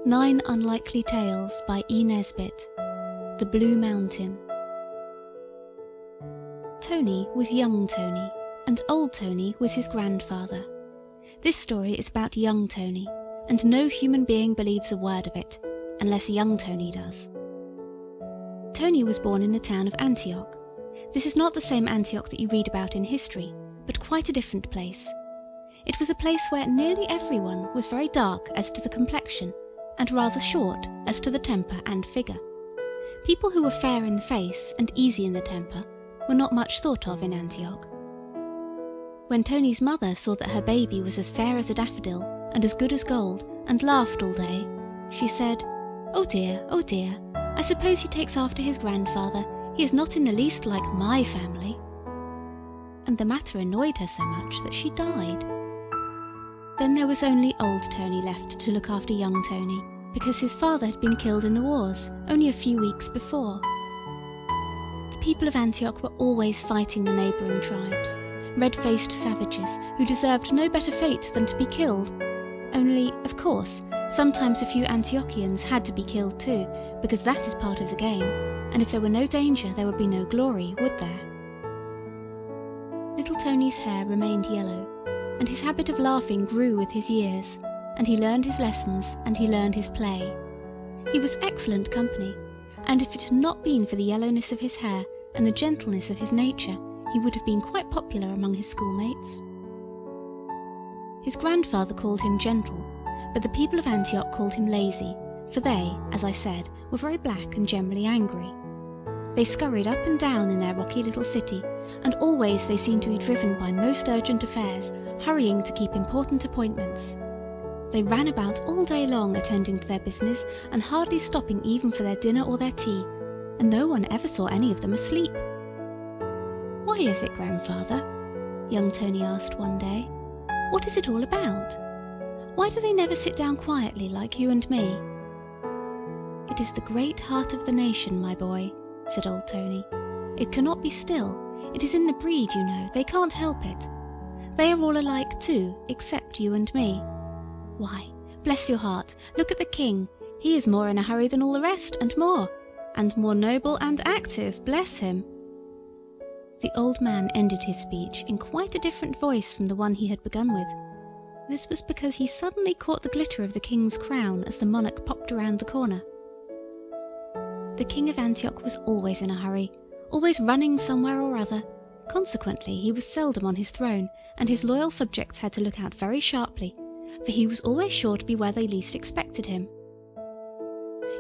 9 Unlikely Tales by Nesbit. The Blue Mountain. Tony was young Tony, and old Tony was his grandfather. This story is about young Tony, and no human being believes a word of it, unless young Tony does. Tony was born in the town of Antioch. This is not the same Antioch that you read about in history, but quite a different place. It was a place where nearly everyone was very dark as to the complexion, and rather short as to the temper and figure. People who were fair in the face and easy in the temper were not much thought of in Antioch. When Tony's mother saw that her baby was as fair as a daffodil and as good as gold and laughed all day, she said, oh dear, I suppose he takes after his grandfather. He is not in the least like my family." And the matter annoyed her so much that she died. Then there was only old Tony left to look after young Tony, because his father had been killed in the wars only a few weeks before. The people of Antioch were always fighting the neighbouring tribes, red-faced savages who deserved no better fate than to be killed. Only, of course, sometimes a few Antiochians had to be killed too, because that is part of the game, and if there were no danger there would be no glory, would there? Little Tony's hair remained yellow, and his habit of laughing grew with his years, and he learned his lessons and he learned his play. He was excellent company, and if it had not been for the yellowness of his hair and the gentleness of his nature, he would have been quite popular among his schoolmates. His grandfather called him gentle, but the people of Antioch called him lazy, for they, as I said, were very black and generally angry. They scurried up and down in their rocky little city, and always they seemed to be driven by most urgent affairs, hurrying to keep important appointments. They ran about all day long attending to their business, and hardly stopping even for their dinner or their tea, and no one ever saw any of them asleep. "Why is it, grandfather?" young Tony asked one day. "What is it all about? Why do they never sit down quietly like you and me?" "It is the great heart of the nation, my boy," said old Tony. "It cannot be still. It is in the breed, you know. They can't help it. They are all alike too, except you and me. Why, bless your heart, look at the king. He is more in a hurry than all the rest, and more noble and active, bless him." The old man ended his speech in quite a different voice from the one he had begun with. This was because he suddenly caught the glitter of the king's crown as the monarch popped around the corner. The king of Antioch was always in a hurry, always running somewhere or other. Consequently, he was seldom on his throne, and his loyal subjects had to look out very sharply, for he was always sure to be where they least expected him.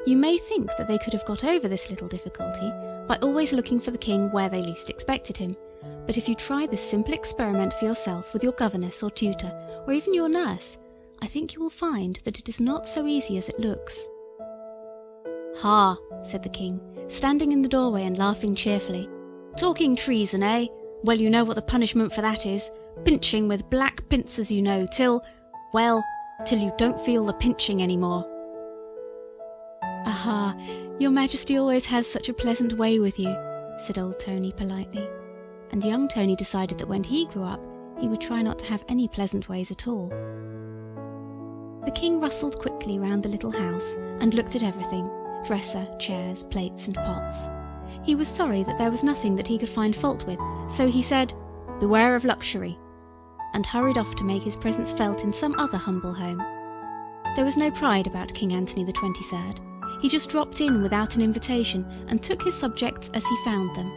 You may think that they could have got over this little difficulty by always looking for the king where they least expected him, but if you try this simple experiment for yourself with your governess or tutor, or even your nurse, I think you will find that it is not so easy as it looks. "Ha!" said the king, standing in the doorway and laughing cheerfully. "Talking treason, eh? Well, you know what the punishment for that is. Pinching with black pincers, you know, till you don't feel the pinching any more." "Aha! Your Majesty always has such a pleasant way with you," said old Tony politely, and young Tony decided that when he grew up he would try not to have any pleasant ways at all. The king rustled quickly round the little house and looked at everything: dresser, chairs, plates and pots. He was sorry that there was nothing that he could find fault with, so he said, "Beware of luxury," and hurried off to make his presence felt in some other humble home. There was no pride about King Anthony the 23rd. He just dropped in without an invitation and took his subjects as he found them.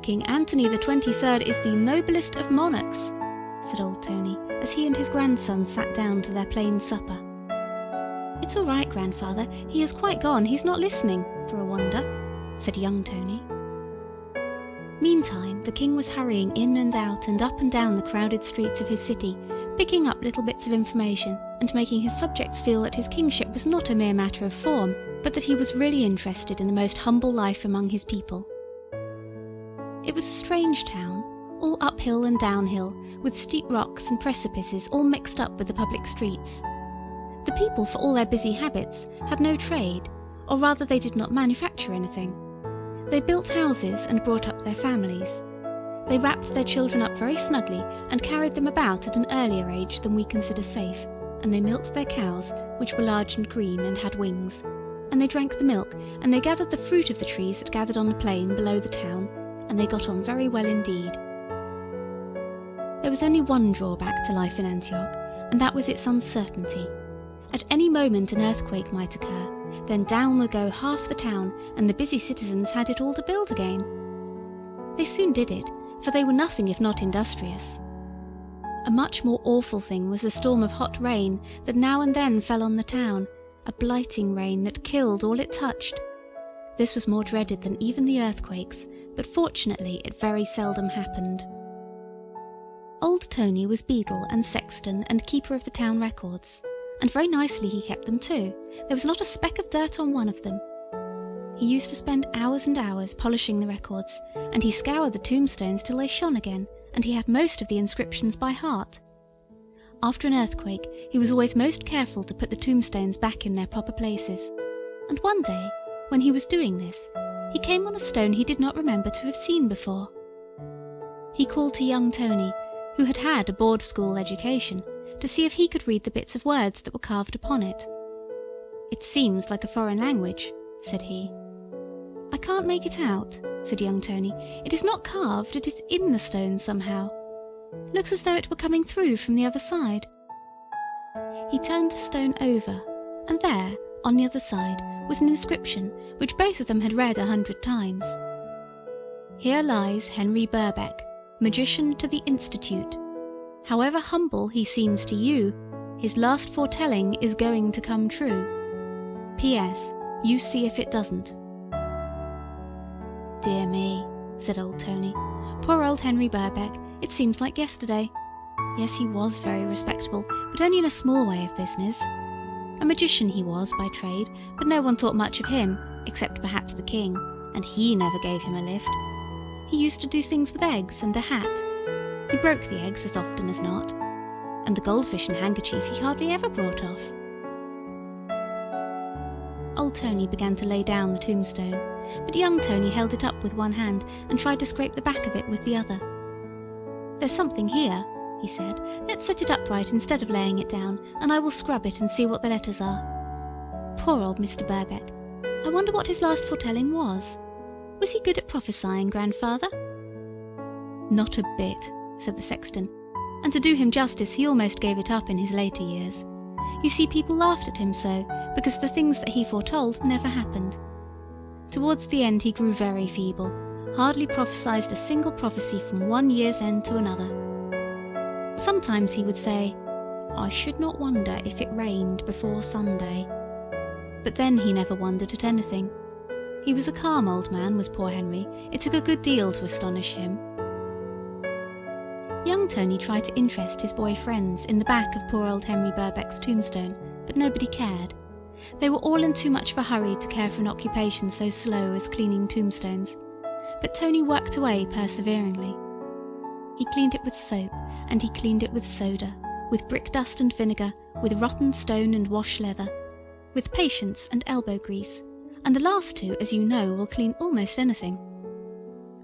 "King Anthony the 23rd is the noblest of monarchs," said old Tony, as he and his grandson sat down to their plain supper. "It's all right, grandfather, he has quite gone, he's not listening, for a wonder," said young Tony. Meantime, the king was hurrying in and out and up and down the crowded streets of his city, picking up little bits of information and making his subjects feel that his kingship was not a mere matter of form, but that he was really interested in the most humble life among his people. It was a strange town, all uphill and downhill, with steep rocks and precipices all mixed up with the public streets. The people, for all their busy habits, had no trade, or rather they did not manufacture anything. They built houses and brought up their families. They wrapped their children up very snugly and carried them about at an earlier age than we consider safe, and they milked their cows, which were large and green and had wings, and they drank the milk, and they gathered the fruit of the trees that gathered on the plain below the town, and they got on very well indeed. There was only one drawback to life in Antioch, and that was its uncertainty. At any moment an earthquake might occur, then down would go half the town, and the busy citizens had it all to build again. They soon did it, for they were nothing if not industrious. A much more awful thing was the storm of hot rain that now and then fell on the town, a blighting rain that killed all it touched. This was more dreaded than even the earthquakes, but fortunately it very seldom happened. Old Tony was beadle and sexton and keeper of the town records, and very nicely he kept them too. There was not a speck of dirt on one of them. He used to spend hours and hours polishing the records, and he scoured the tombstones till they shone again, and he had most of the inscriptions by heart. After an earthquake, he was always most careful to put the tombstones back in their proper places, and one day, when he was doing this, he came on a stone he did not remember to have seen before. He called to young Tony, who had had a board school education, to see if he could read the bits of words that were carved upon it. "It seems like a foreign language," said he. "I can't make it out," said young Tony. "It is not carved, it is in the stone somehow. Looks as though it were coming through from the other side." He turned the stone over, and there, on the other side, was an inscription which both of them had read 100 times. "Here lies Henry Birkbeck, magician to the Institute. However humble he seems to you, his last foretelling is going to come true. P.S. You see if it doesn't." "Dear me," said old Tony. "Poor old Henry Birkbeck, it seems like yesterday. Yes, he was very respectable, but only in a small way of business. A magician he was by trade, but no one thought much of him, except perhaps the king, and he never gave him a lift. He used to do things with eggs and a hat. He broke the eggs as often as not, and the goldfish and handkerchief he hardly ever brought off." Old Tony began to lay down the tombstone, but young Tony held it up with one hand and tried to scrape the back of it with the other. "There's something here," he said. "Let's set it upright instead of laying it down, and I will scrub it and see what the letters are. Poor old Mr. Birkbeck. I wonder what his last foretelling was. Was he good at prophesying, grandfather?" "Not a bit," said the sexton, and to do him justice he almost gave it up in his later years. You see, people laughed at him so, because the things that he foretold never happened. Towards the end he grew very feeble, hardly prophesied a single prophecy from one year's end to another. Sometimes he would say, "I should not wonder if it rained before Sunday." But then he never wondered at anything. He was a calm old man, was poor Henry. It took a good deal to astonish him. Young Tony tried to interest his boy friends in the back of poor old Henry Birkbeck's tombstone, but nobody cared. They were all in too much of a hurry to care for an occupation so slow as cleaning tombstones, but Tony worked away perseveringly. He cleaned it with soap, and he cleaned it with soda, with brick dust and vinegar, with rotten stone and wash leather, with patience and elbow grease, and the last two, as you know, will clean almost anything.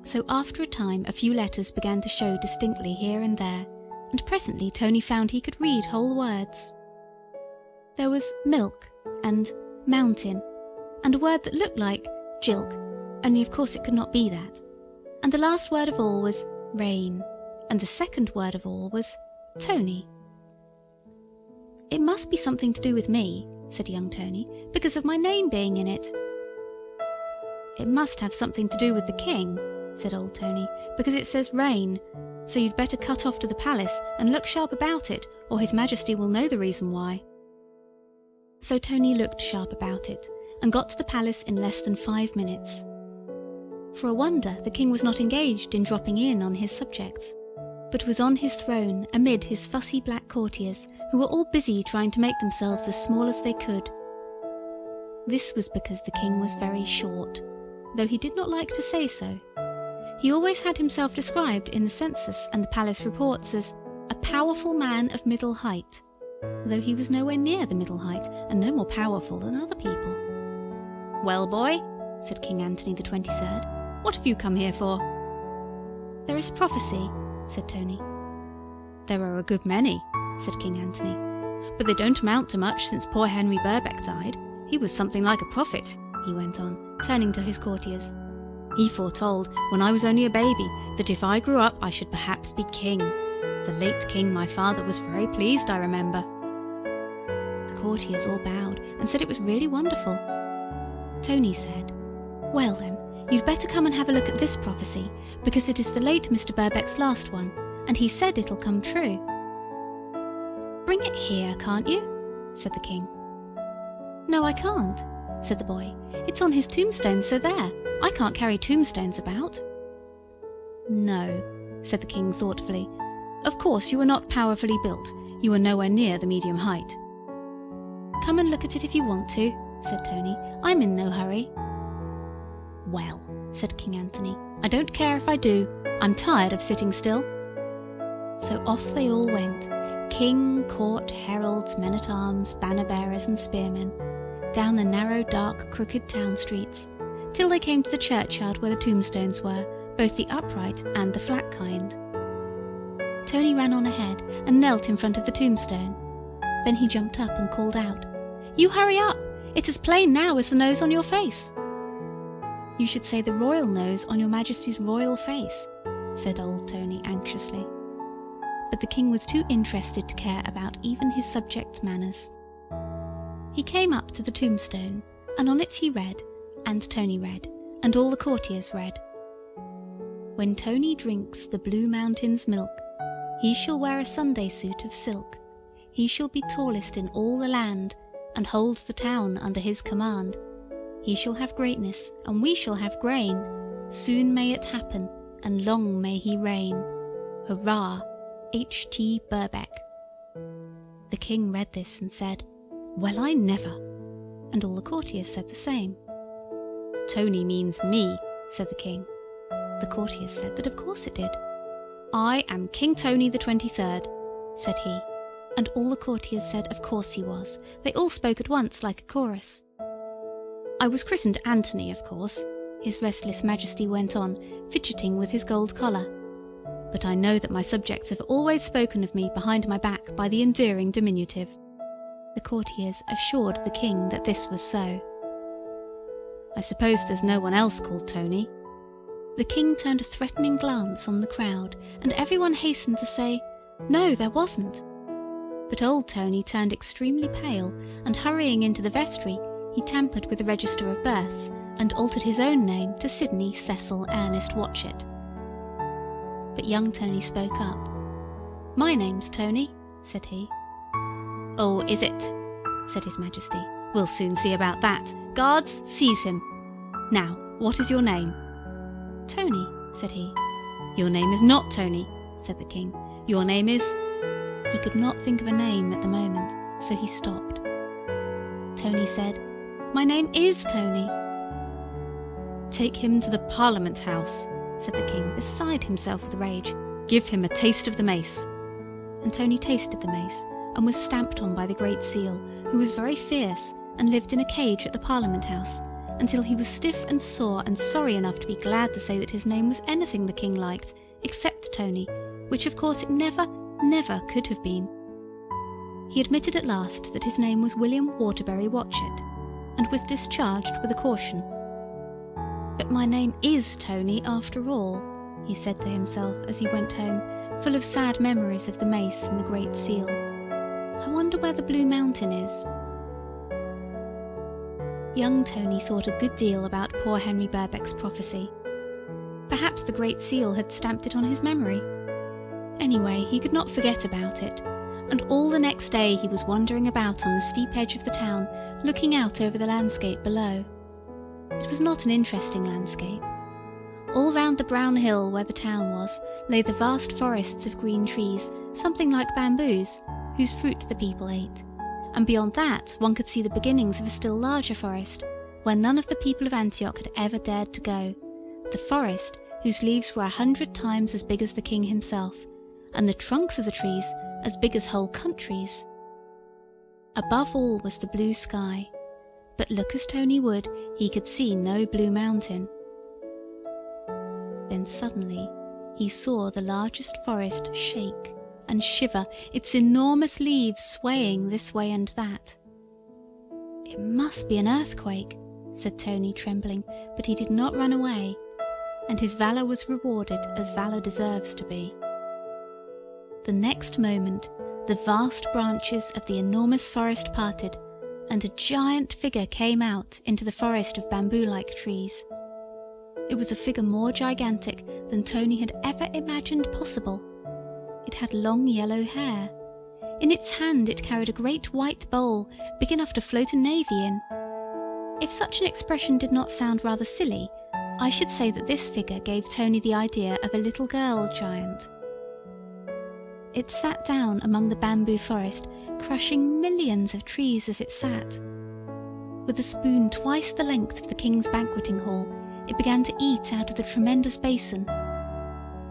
So after a time a few letters began to show distinctly here and there, and presently Tony found he could read whole words. There was milk and mountain, and a word that looked like jilk, only of course it could not be that. And the last word of all was rain, and the second word of all was Tony. "It must be something to do with me," said young Tony, "because of my name being in it." "It must have something to do with the king," said old Tony, "because it says rain, so you'd better cut off to the palace and look sharp about it, or His Majesty will know the reason why." So Tony looked sharp about it, and got to the palace in less than 5 minutes. For a wonder, the king was not engaged in dropping in on his subjects, but was on his throne amid his fussy black courtiers, who were all busy trying to make themselves as small as they could. This was because the king was very short, though he did not like to say so. He always had himself described in the census and the palace reports as a powerful man of middle height, though he was nowhere near the middle height and no more powerful than other people. "Well, boy," said King Anthony the 23rd, "what have you come here for?" "There is a prophecy," said Tony. "There are a good many," said King Anthony. but they don't amount to much since poor Henry Birkbeck died. He was something like a prophet," he went on, turning to his courtiers. "He foretold, when I was only a baby, that if I grew up I should perhaps be king. The late king, my father, was very pleased, I remember." The courtiers all bowed and said it was really wonderful. Tony said, "Well then, you'd better come and have a look at this prophecy, because it is the late Mr. Birkbeck's last one, and he said it'll come true." "Bring it here, can't you?" said the king. "No, I can't," said the boy. "It's on his tombstone, so there. I can't carry tombstones about." "No," said the king thoughtfully. "Of course you are not powerfully built. You are nowhere near the medium height." "Come and look at it if you want to," said Tony. "I'm in no hurry." "Well," said King Anthony, "I don't care if I do. I'm tired of sitting still." So off they all went, king, court, heralds, men-at-arms, banner-bearers and spearmen, down the narrow, dark, crooked town streets, till they came to the churchyard where the tombstones were, both the upright and the flat kind. Tony ran on ahead and knelt in front of the tombstone. Then he jumped up and called out, "You hurry up! It's as plain now as the nose on your face." "You should say the royal nose on your Majesty's royal face," said old Tony anxiously. But the king was too interested to care about even his subjects' manners. He came up to the tombstone, and on it he read, and Tony read, and all the courtiers read. "When Tony drinks the Blue Mountain's milk, he shall wear a Sunday suit of silk. He shall be tallest in all the land, and hold the town under his command. He shall have greatness, and we shall have grain. Soon may it happen, and long may he reign. Hurrah! H.T. Birkbeck." The king read this and said, "Well, I never!" And all the courtiers said the same. "Tony means me," said the king. The courtiers said that of course it did. "I am King Tony the 23rd, said he, and all the courtiers said of course he was. They all spoke at once like a chorus. "I was christened Anthony, of course," his restless majesty went on, fidgeting with his gold collar. "But I know that my subjects have always spoken of me behind my back by the endearing diminutive." The courtiers assured the king that this was so. "I suppose there's no one else called Tony?" The king turned a threatening glance on the crowd, and everyone hastened to say, "No, there wasn't." But old Tony turned extremely pale, and hurrying into the vestry, he tampered with the register of births, and altered his own name to Sidney Cecil Ernest Watchett. But young Tony spoke up. "My name's Tony," said he. "Oh, is it?" said his majesty. "We'll soon see about that. Guards, seize him. Now, what is your name?" "Tony," said he. "Your name is not Tony," said the king. "Your name is—" He could not think of a name at the moment, so he stopped. Tony said, "My name is Tony." "Take him to the Parliament House," said the king, beside himself with rage. "Give him a taste of the mace." And Tony tasted the mace, and was stamped on by the Great Seal, who was very fierce, and lived in a cage at the Parliament House, until he was stiff and sore and sorry enough to be glad to say that his name was anything the king liked, except Tony, which of course it never, never could have been. He admitted at last that his name was William Waterbury Watchett, and was discharged with a caution. "But my name is Tony after all," he said to himself as he went home, full of sad memories of the mace and the Great Seal. "I wonder where the Blue Mountain is." Young Tony thought a good deal about poor Henry Birkbeck's prophecy. Perhaps the Great Seal had stamped it on his memory. Anyway, he could not forget about it, and all the next day he was wandering about on the steep edge of the town, looking out over the landscape below. It was not an interesting landscape. All round the brown hill where the town was lay the vast forests of green trees, something like bamboos, whose fruit the people ate, and beyond that one could see the beginnings of a still larger forest, where none of the people of Antioch had ever dared to go, the forest whose leaves were 100 times as big as the king himself, and the trunks of the trees as big as whole countries. Above all was the blue sky, but look as Tony would, he could see no Blue Mountain. Then suddenly he saw the largest forest shake and shiver, its enormous leaves swaying this way and that. "It must be an earthquake," said Tony, trembling, but he did not run away, and his valour was rewarded as valour deserves to be. The next moment the vast branches of the enormous forest parted, and a giant figure came out into the forest of bamboo-like trees. It was a figure more gigantic than Tony had ever imagined possible. It had long yellow hair. In its hand it carried a great white bowl, big enough to float a navy in. If such an expression did not sound rather silly, I should say that this figure gave Tony the idea of a little girl giant. It sat down among the bamboo forest, crushing millions of trees as it sat. With a spoon twice the length of the king's banqueting hall, it began to eat out of the tremendous basin.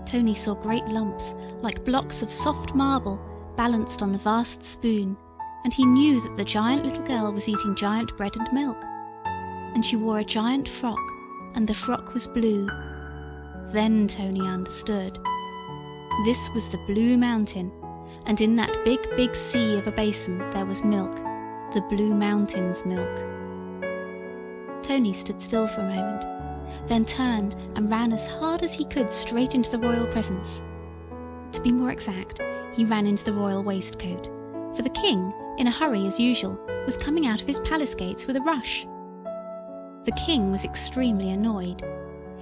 Tony saw great lumps, like blocks of soft marble, balanced on the vast spoon, and he knew that the giant little girl was eating giant bread and milk. And she wore a giant frock, and the frock was blue. Then Tony understood. This was the Blue Mountain, and in that big, big sea of a basin there was milk, the Blue Mountain's milk. Tony stood still for a moment, then turned and ran as hard as he could straight into the royal presence. To be more exact, he ran into the royal waistcoat, for the king, in a hurry as usual, was coming out of his palace gates with a rush. The king was extremely annoyed.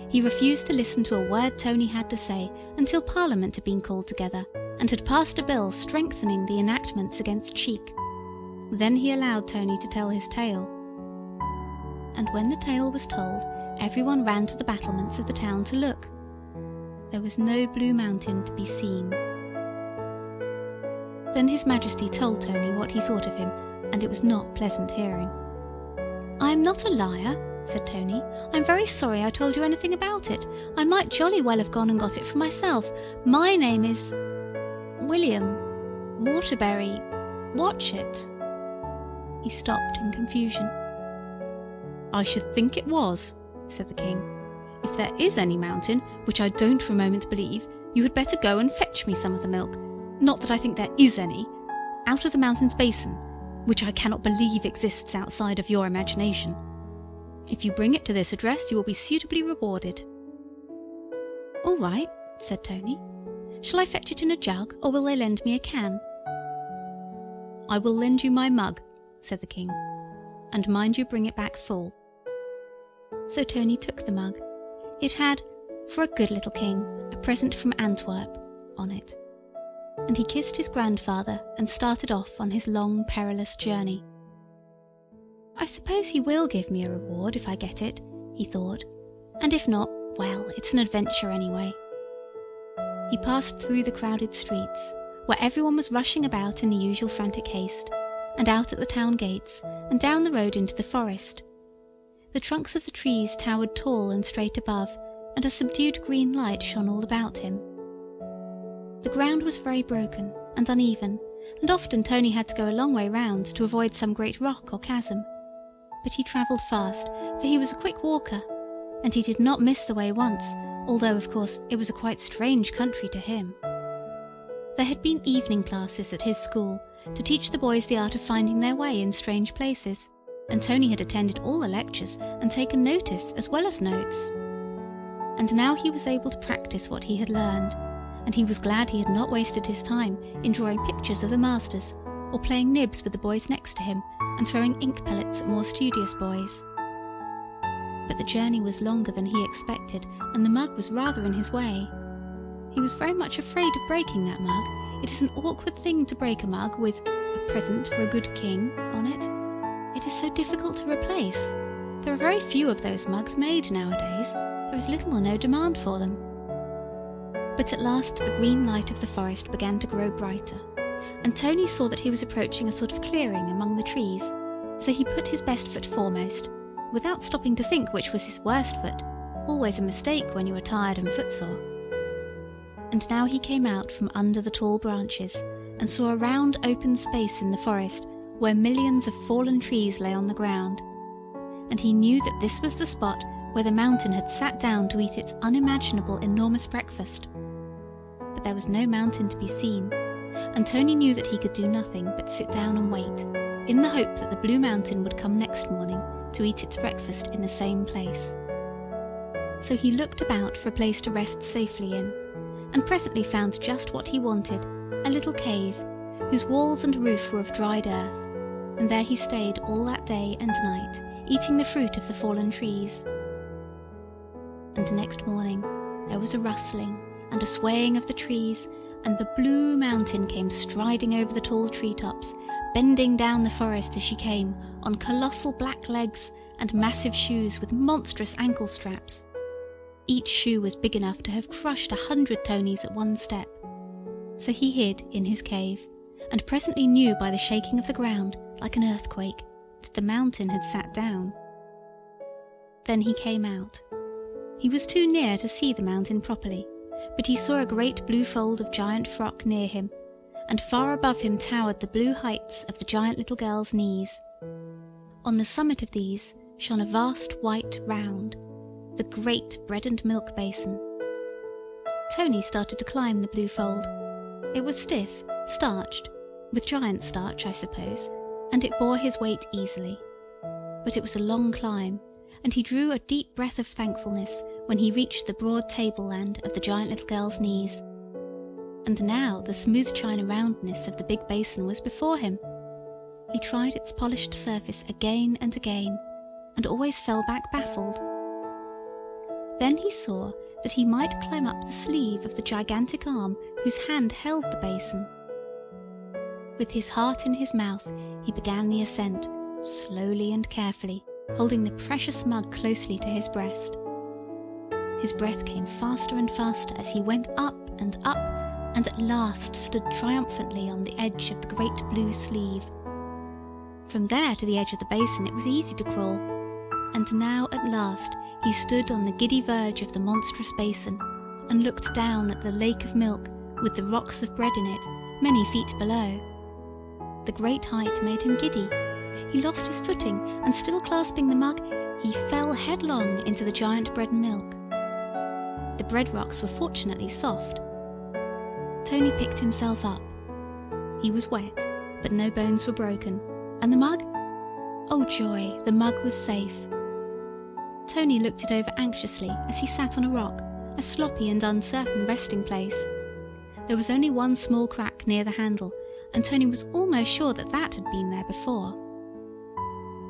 He refused to listen to a word Tony had to say until Parliament had been called together and had passed a bill strengthening the enactments against cheek. Then he allowed Tony to tell his tale. And when the tale was told, everyone ran to the battlements of the town to look. There was no Blue Mountain to be seen. Then His Majesty told Tony what he thought of him, and it was not pleasant hearing. "I am not a liar," said Tony. "I'm very sorry I told you anything about it. I might jolly well have gone and got it for myself. My name is William Waterbury Watchet." He stopped in confusion. "I should think it was," said the king. "If there is any mountain, which I don't for a moment believe, you had better go and fetch me some of the milk. Not that I think there is any. Out of the mountain's basin, which I cannot believe exists outside of your imagination. If you bring it to this address, you will be suitably rewarded." "All right," said Tony. "Shall I fetch it in a jug, or will they lend me a can?" "I will lend you my mug," said the king, "and mind you bring it back full." So Tony took the mug. It had, "For a good little king, a present from Antwerp," on it. And he kissed his grandfather and started off on his long, perilous journey. "I suppose he will give me a reward if I get it," he thought, "and if not, well, it's an adventure anyway." He passed through the crowded streets, where everyone was rushing about in the usual frantic haste, and out at the town gates, and down the road into the forest. The trunks of the trees towered tall and straight above, and a subdued green light shone all about him. The ground was very broken and uneven, and often Tony had to go a long way round to avoid some great rock or chasm. But he travelled fast, for he was a quick walker, and he did not miss the way once, although, of course, it was a quite strange country to him. There had been evening classes at his school to teach the boys the art of finding their way in strange places, and Tony had attended all the lectures and taken notice as well as notes. And now he was able to practice what he had learned, and he was glad he had not wasted his time in drawing pictures of the masters, or playing nibs with the boys next to him, and throwing ink pellets at more studious boys. But the journey was longer than he expected, and the mug was rather in his way. He was very much afraid of breaking that mug. It is an awkward thing to break a mug with "A present for a good king" on it. It is so difficult to replace. There are very few of those mugs made nowadays. There is little or no demand for them. But at last the green light of the forest began to grow brighter, and Tony saw that he was approaching a sort of clearing among the trees, so he put his best foot foremost, without stopping to think which was his worst foot, always a mistake when you are tired and footsore. And now he came out from under the tall branches, and saw a round open space in the forest where millions of fallen trees lay on the ground. And he knew that this was the spot where the mountain had sat down to eat its unimaginable enormous breakfast. But there was no mountain to be seen, and Tony knew that he could do nothing but sit down and wait, in the hope that the Blue Mountain would come next morning to eat its breakfast in the same place. So he looked about for a place to rest safely in, and presently found just what he wanted, a little cave, whose walls and roof were of dried earth, and there he stayed all that day and night, eating the fruit of the fallen trees. And next morning there was a rustling and a swaying of the trees, and the Blue Mountain came striding over the tall treetops, bending down the forest as she came, on colossal black legs and massive shoes with monstrous ankle straps. Each shoe was big enough to have crushed 100 Tonys at one step. So he hid in his cave, and presently knew by the shaking of the ground, like an earthquake, that the mountain had sat down. Then he came out. He was too near to see the mountain properly, but he saw a great blue fold of giant frock near him, and far above him towered the blue heights of the giant little girl's knees. On the summit of these shone a vast white round, the great bread and milk basin. Tony started to climb the blue fold. It was stiff, starched, with giant starch, I suppose, and it bore his weight easily. But it was a long climb, and he drew a deep breath of thankfulness when he reached the broad tableland of the giant little girl's knees. And now the smooth china roundness of the big basin was before him. He tried its polished surface again and again, and always fell back baffled. Then he saw that he might climb up the sleeve of the gigantic arm whose hand held the basin. With his heart in his mouth, he began the ascent, slowly and carefully, holding the precious mug closely to his breast. His breath came faster and faster as he went up, and at last stood triumphantly on the edge of the great blue sleeve. From there to the edge of the basin it was easy to crawl, and now at last he stood on the giddy verge of the monstrous basin, and looked down at the lake of milk with the rocks of bread in it, many feet below. The great height made him giddy. He lost his footing, and still clasping the mug, he fell headlong into the giant bread and milk. The bread rocks were fortunately soft. Tony picked himself up. He was wet, but no bones were broken, and the mug? Oh joy, the mug was safe. Tony looked it over anxiously as he sat on a rock, a sloppy and uncertain resting place. There was only one small crack near the handle, and Tony was almost sure that that had been there before.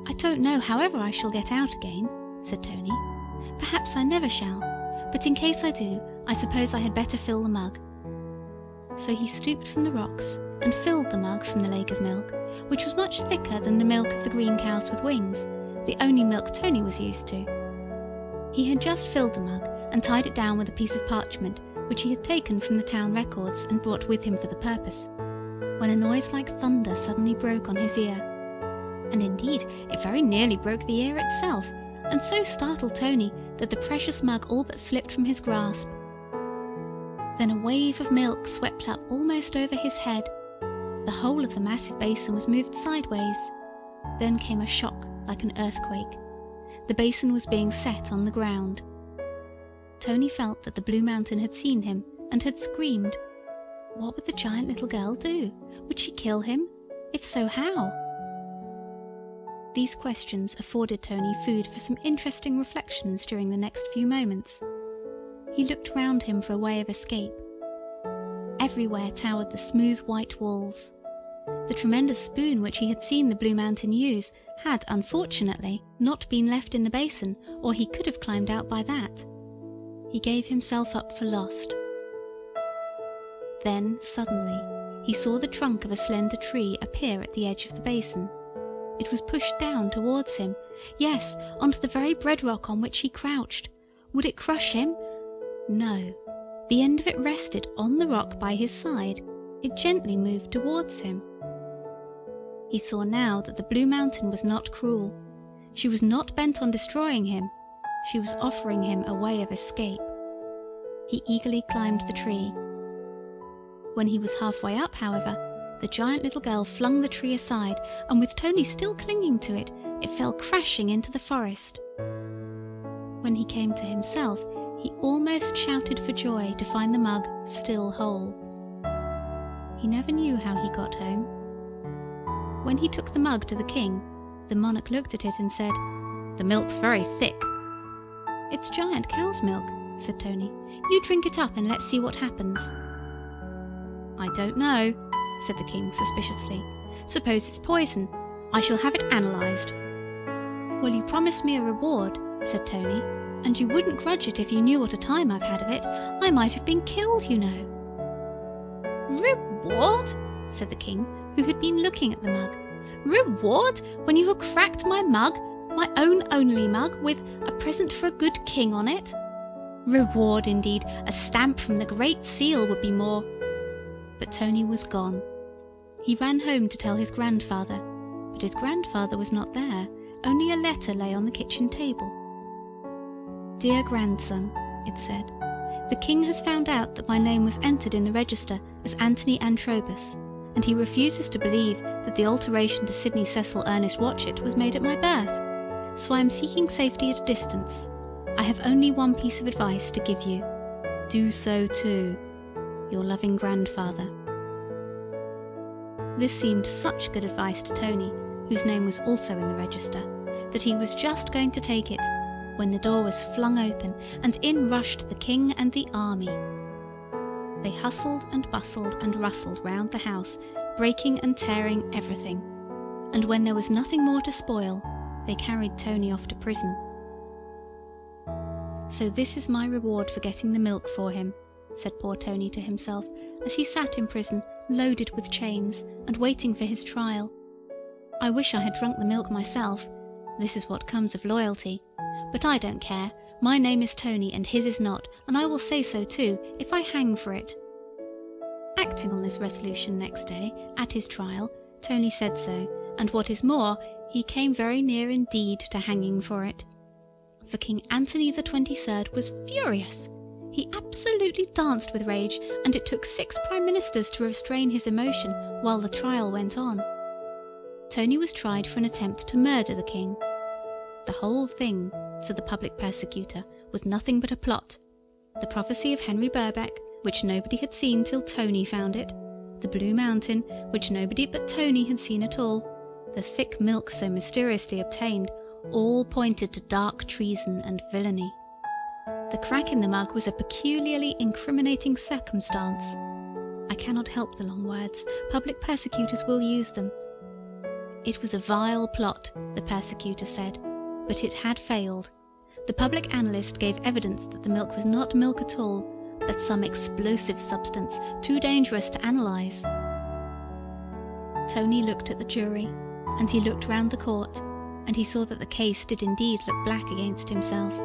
"I don't know however I shall get out again," said Tony. "Perhaps I never shall, but in case I do, I suppose I had better fill the mug." So he stooped from the rocks and filled the mug from the lake of milk, which was much thicker than the milk of the green cows with wings, the only milk Tony was used to. He had just filled the mug and tied it down with a piece of parchment which he had taken from the town records and brought with him for the purpose, when a noise like thunder suddenly broke on his ear. And indeed it very nearly broke the ear itself, and so startled Tony that the precious mug all but slipped from his grasp. Then a wave of milk swept up almost over his head. The whole of the massive basin was moved sideways. Then came a shock like an earthquake. The basin was being set on the ground. Tony felt that the Blue Mountain had seen him and had screamed. What would the giant little girl do? Would she kill him? If so, how? These questions afforded Tony food for some interesting reflections during the next few moments. He looked round him for a way of escape. Everywhere towered the smooth white walls. The tremendous spoon which he had seen the Blue Mountain use had, unfortunately, not been left in the basin, or he could have climbed out by that. He gave himself up for lost. Then, suddenly, he saw the trunk of a slender tree appear at the edge of the basin. It was pushed down towards him, yes, onto the very bread rock on which he crouched. Would it crush him? No. The end of it rested on the rock by his side. It gently moved towards him. He saw now that the Blue Mountain was not cruel. She was not bent on destroying him. She was offering him a way of escape. He eagerly climbed the tree. When he was halfway up, however, the giant little girl flung the tree aside, and with Tony still clinging to it, it fell crashing into the forest. When he came to himself, he almost shouted for joy to find the mug still whole. He never knew how he got home. When he took the mug to the king, the monarch looked at it and said, "The milk's very thick." "It's giant cow's milk," said Tony. "You drink it up and let's see what happens." "I don't know," said the king suspiciously. "Suppose it's poison. I shall have it analysed." "Well, you promised me a reward," said Tony, "and you wouldn't grudge it if you knew what a time I've had of it. I might have been killed, you know." "Reward?" said the king, who had been looking at the mug. "Reward when you have cracked my mug, my own only mug, with a present for a good king on it? Reward indeed, a stamp from the Great Seal would be more." But Tony was gone. He ran home to tell his grandfather, but his grandfather was not there, only a letter lay on the kitchen table. "Dear grandson," it said, "the king has found out that my name was entered in the register as Anthony Antrobus, and he refuses to believe that the alteration to Sidney Cecil Ernest Watchett was made at my birth. So I am seeking safety at a distance. I have only one piece of advice to give you. Do so too. Your loving grandfather." This seemed such good advice to Tony, whose name was also in the register, that he was just going to take it, when the door was flung open, and in rushed the king and the army. They hustled and bustled and rustled round the house, breaking and tearing everything, and when there was nothing more to spoil, they carried Tony off to prison. "So this is my reward for getting the milk for him," said poor Tony to himself, as he sat in prison, loaded with chains, and waiting for his trial. "I wish I had drunk the milk myself. This is what comes of loyalty. But I don't care. My name is Tony, and his is not, and I will say so too, if I hang for it." Acting on this resolution next day, at his trial, Tony said so, and what is more, he came very near indeed to hanging for it. For King Anthony the 23rd was furious. He absolutely danced with rage, and it took 6 prime ministers to restrain his emotion while the trial went on. Tony was tried for an attempt to murder the king. The whole thing, said the public persecutor, was nothing but a plot. The prophecy of Henry Birkbeck, which nobody had seen till Tony found it, the Blue Mountain, which nobody but Tony had seen at all, the thick milk so mysteriously obtained, all pointed to dark treason and villainy. The crack in the mug was a peculiarly incriminating circumstance. I cannot help the long words. Public persecutors will use them. It was a vile plot, the persecutor said, but it had failed. The public analyst gave evidence that the milk was not milk at all, but some explosive substance too dangerous to analyse. Tony looked at the jury, and he looked round the court, and he saw that the case did indeed look black against himself.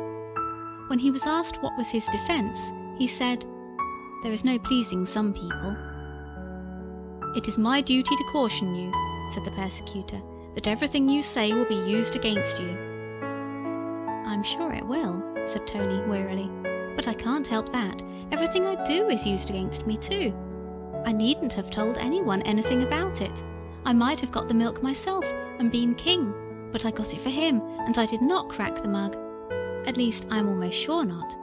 When he was asked what was his defence, he said, "There is no pleasing some people." "It is my duty to caution you," said the persecutor, "that everything you say will be used against you." "I'm sure it will," said Tony wearily, "but I can't help that. Everything I do is used against me too. I needn't have told anyone anything about it. I might have got the milk myself and been king, but I got it for him, and I did not crack the mug. At least, I am almost sure not.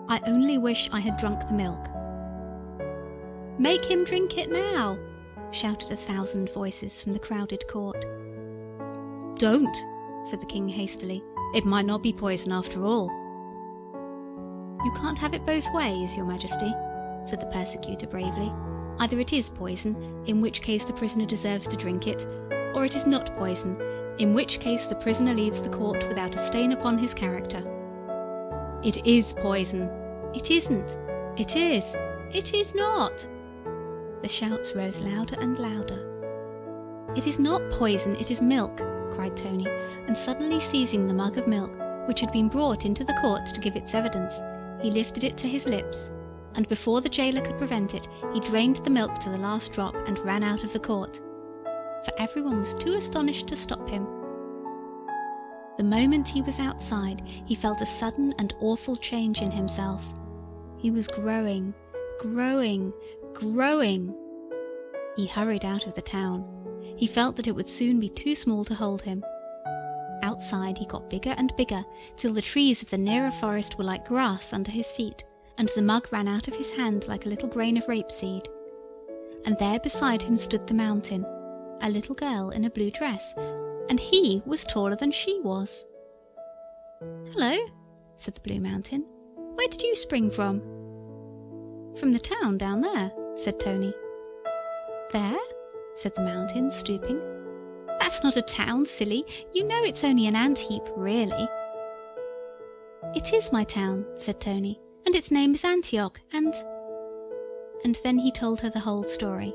I only wish I had drunk the milk." "Make him drink it now!" shouted 1,000 voices from the crowded court. "Don't," said the king hastily. "It might not be poison after all." "You can't have it both ways, your majesty," said the persecutor bravely. "Either it is poison, in which case the prisoner deserves to drink it, or it is not poison, in which case the prisoner leaves the court without a stain upon his character." "It is poison." "It isn't." "It is." "It is not." The shouts rose louder and louder. "It is not poison, it is milk," cried Tony, and suddenly seizing the mug of milk, which had been brought into the court to give its evidence, he lifted it to his lips, and before the jailer could prevent it, he drained the milk to the last drop and ran out of the court. For everyone was too astonished to stop him. The moment he was outside, he felt a sudden and awful change in himself. He was growing, growing, growing. He hurried out of the town. He felt that it would soon be too small to hold him. Outside he got bigger and bigger, till the trees of the nearer forest were like grass under his feet, and the mug ran out of his hand like a little grain of rapeseed. and there beside him stood the mountain, a little girl in a blue dress, and he was taller than she was. "Hello," said the Blue Mountain. "Where did you spring from?" "From the town down there," said Tony. "There?" said the mountain, stooping. "That's not a town, silly. You know it's only an ant-heap, really." "It is my town," said Tony, "and its name is Antioch, and—" And then he told her the whole story.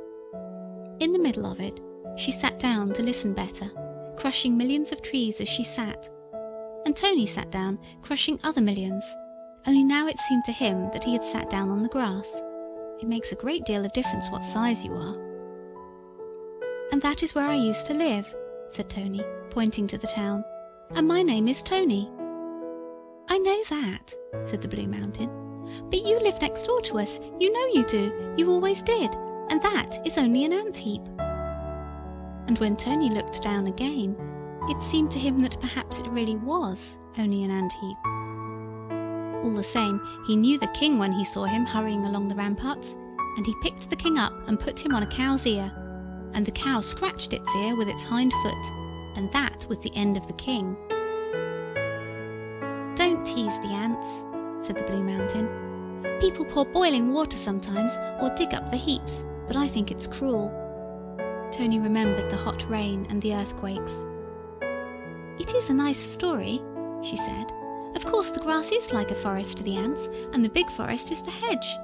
In the middle of it, she sat down to listen better, crushing millions of trees as she sat. And Tony sat down, crushing other millions, only now it seemed to him that he had sat down on the grass. It makes a great deal of difference what size you are. "And that is where I used to live," said Tony, pointing to the town. "And my name is Tony." "I know that," said the Blue Mountain. "But you live next door to us. You know you do. You always did. And that is only an ant-heap." And when Tony looked down again, it seemed to him that perhaps it really was only an ant-heap. All the same, he knew the king when he saw him hurrying along the ramparts, and he picked the king up and put him on a cow's ear, and the cow scratched its ear with its hind foot, and that was the end of the king. "Don't tease the ants," said the Blue Mountain. "People pour boiling water sometimes, or dig up the heaps, but I think it's cruel." Tony remembered the hot rain and the earthquakes. "It is a nice story," she said. "Of course the grass is like a forest to the ants, and the big forest is the hedge.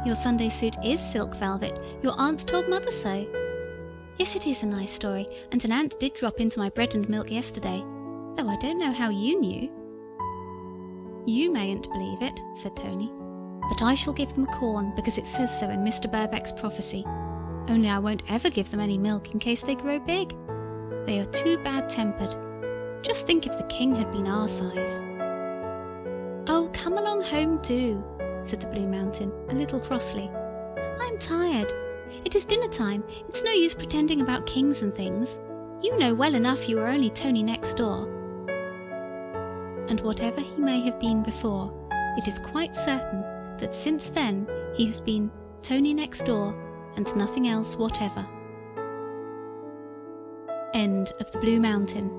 Your Sunday suit is silk velvet. Your aunt told Mother so. Yes, it is a nice story, and an ant did drop into my bread and milk yesterday, though I don't know how you knew." "You mayn't believe it," said Tony, "but I shall give them a corn because it says so in Mr. Birkbeck's prophecy. Only I won't ever give them any milk in case they grow big. They are too bad-tempered. Just think if the king had been our size." "Oh, come along home, do," said the Blue Mountain, a little crossly. "I'm tired. It is dinner time. It's no use pretending about kings and things. You know well enough you are only Tony next door." And whatever he may have been before, it is quite certain that since then he has been Tony next door and nothing else whatever. End of The Blue Mountain.